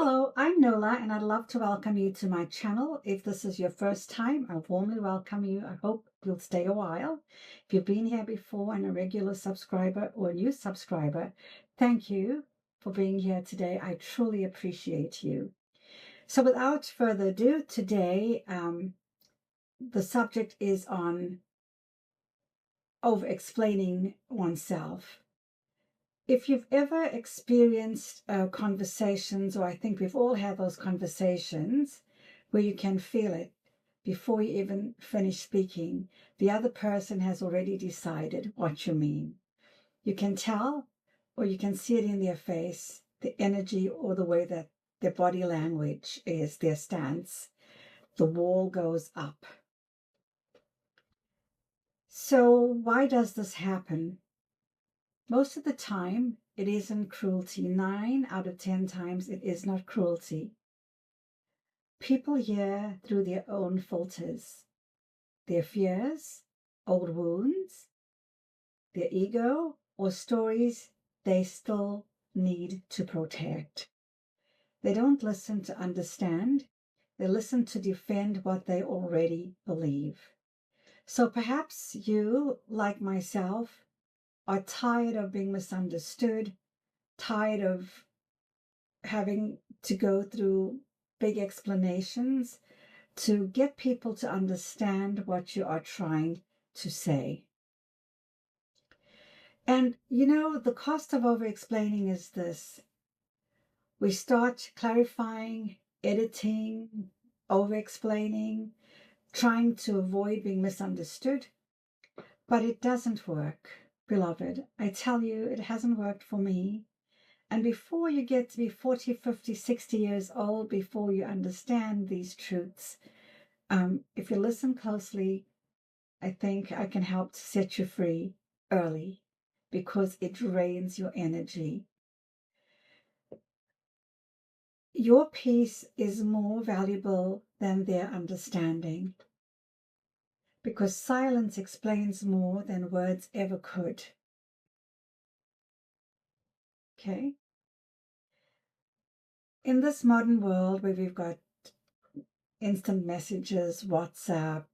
Hello, I'm Nola, and I'd love to welcome you to my channel. If this is your first time, I warmly welcome you. I hope you'll stay a while. If you've been here before and a regular subscriber or a new subscriber, thank you for being here today. I truly appreciate you. So without further ado, today the subject is on over-explaining oneself. If you've ever experienced conversations, or I think we've all had those conversations where you can feel it before you even finish speaking, the other person has already decided what you mean. You can tell, or you can see it in their face, the energy or the way that their body language is, their stance. The wall goes up. So why does this happen? Most of the time, it isn't cruelty. 9 out of 10 times, it is not cruelty. People hear through their own filters, their fears, old wounds, their ego, or stories they still need to protect. They don't listen to understand. They listen to defend what they already believe. So perhaps you, like myself, are tired of being misunderstood, tired of having to go through big explanations to get people to understand what you are trying to say. And you know, the cost of over-explaining is this. We start clarifying, editing, over-explaining, trying to avoid being misunderstood, but it doesn't work, beloved. I tell you, it hasn't worked for me. And before you get to be 40, 50, 60 years old, before you understand these truths, if you listen closely, I think I can help to set you free early because it drains your energy. Your peace is more valuable than their understanding because silence explains more than words ever could. Okay? In this modern world where we've got instant messages, WhatsApp,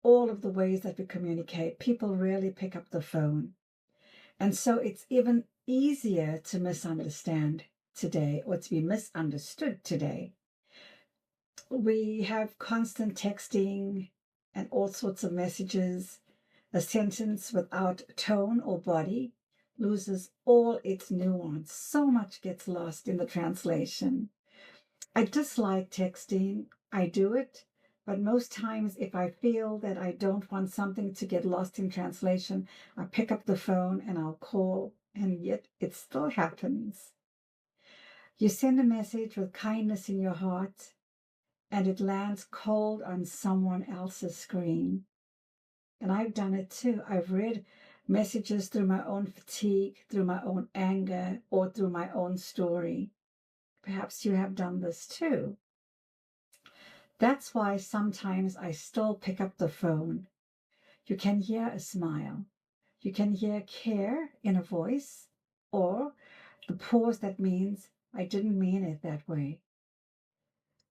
all of the ways that we communicate, people rarely pick up the phone. And so it's even easier to misunderstand today or to be misunderstood today. We have constant texting and all sorts of messages. A sentence without tone or body loses all its nuance. So much gets lost in the translation. I dislike texting. I do it. But most times, if I feel that I don't want something to get lost in translation, I pick up the phone and I'll call, and yet it still happens. You send a message with kindness in your heart, and it lands cold on someone else's screen. And I've done it too. I've read messages through my own fatigue, through my own anger, or through my own story. Perhaps you have done this too. That's why sometimes I still pick up the phone. You can hear a smile. You can hear care in a voice, or the pause that means I didn't mean it that way.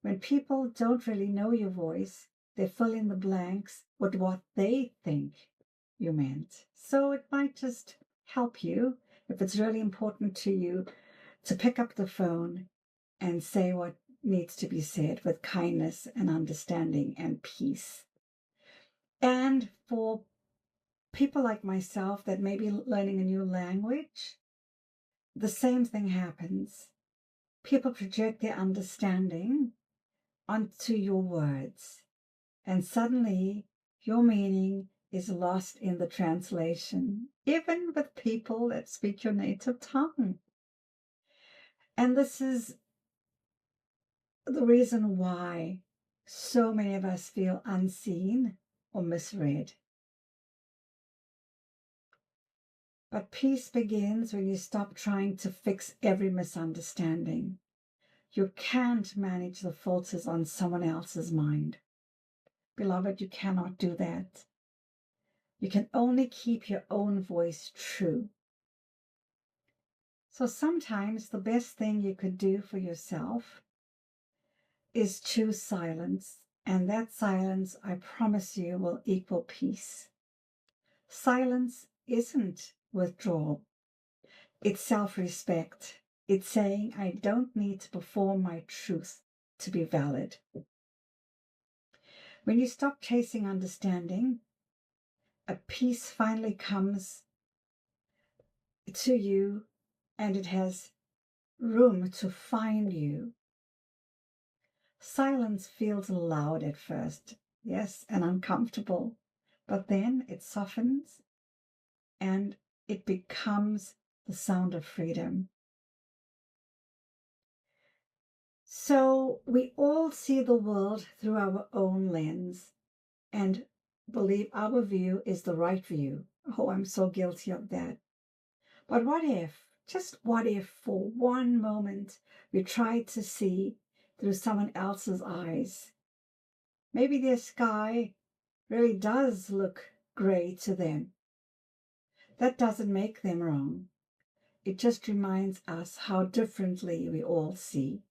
When people don't really know your voice, they fill in the blanks with what they think you meant. So it might just help you, if it's really important to you, to pick up the phone and say what needs to be said with kindness and understanding and peace. And for people like myself that may be learning a new language, the same thing happens. People project their understanding onto your words, and suddenly your meaning is lost in the translation, even with people that speak your native tongue. And this is the reason why so many of us feel unseen or misread. But peace begins when you stop trying to fix every misunderstanding. You can't manage the filters on someone else's mind. Beloved, you cannot do that. You can only keep your own voice true. So sometimes the best thing you could do for yourself is choose silence. And that silence, I promise you, will equal peace. Silence isn't withdrawal. It's self-respect. It's saying, I don't need to perform my truth to be valid. When you stop chasing understanding, a peace finally comes to you and it has room to find you. Silence feels loud at first, yes, and uncomfortable, but then it softens and it becomes the sound of freedom. So we all see the world through our own lens and believe our view is the right view. Oh, I'm so guilty of that. But what if, just what if for one moment we tried to see through someone else's eyes? Maybe their sky really does look gray to them. That doesn't make them wrong. It just reminds us how differently we all see.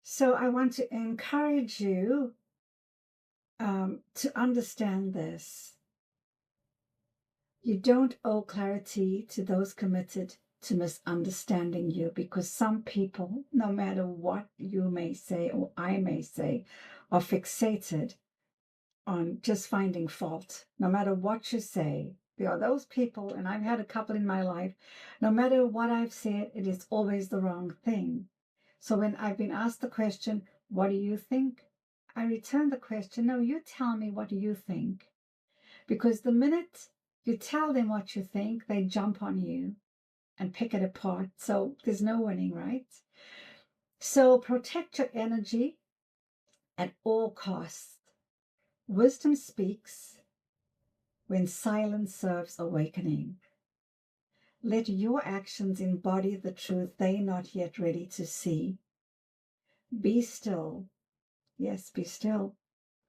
So I want to encourage you to understand this. You don't owe clarity to those committed to misunderstanding you, because some people, no matter what you may say or I may say, are fixated on just finding fault. No matter what you say, there are those people, and I've had a couple in my life, no matter what I've said, it is always the wrong thing. So when I've been asked the question, what do you think? I return the question, no, you tell me, what do you think? Because the minute you tell them what you think, they jump on you and pick it apart. So there's no winning, right? So protect your energy at all costs. Wisdom speaks when silence serves awakening. Let your actions embody the truth they're not yet ready to see. Be still. Yes, be still.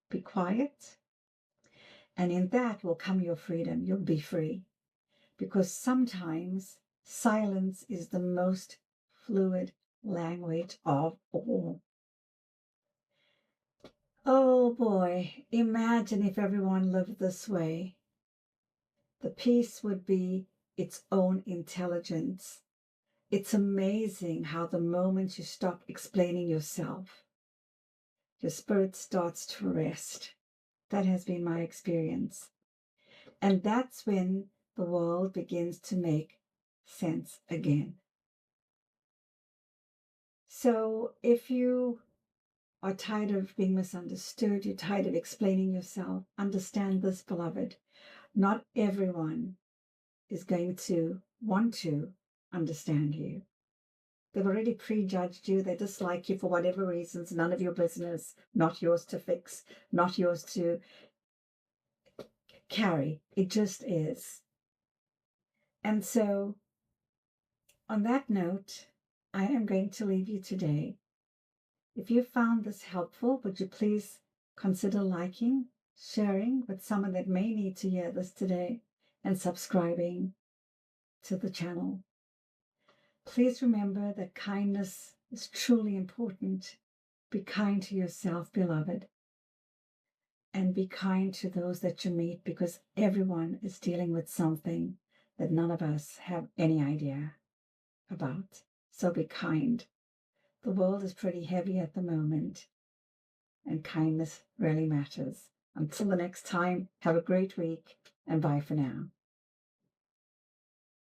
Be quiet. And in that will come your freedom. You'll be free. Because sometimes silence is the most fluid language of all. Oh boy, imagine if everyone lived this way. The peace would be its own intelligence. It's amazing how the moment you stop explaining yourself, your spirit starts to rest. That has been my experience. And that's when the world begins to make sense again. So if you are tired of being misunderstood, you're tired of explaining yourself, understand this, beloved. Not everyone is going to want to understand you. They've already prejudged you. They dislike you for whatever reasons. None of your business, not yours to fix, not yours to carry. It just is. And so on that note, I am going to leave you today. If you found this helpful, would you please consider liking, sharing with someone that may need to hear this today, and subscribing to the channel. Please remember that kindness is truly important. Be kind to yourself, beloved, and be kind to those that you meet, because everyone is dealing with something that none of us have any idea about. So be kind. The world is pretty heavy at the moment, and kindness really matters. Until the next time, have a great week, and bye for now.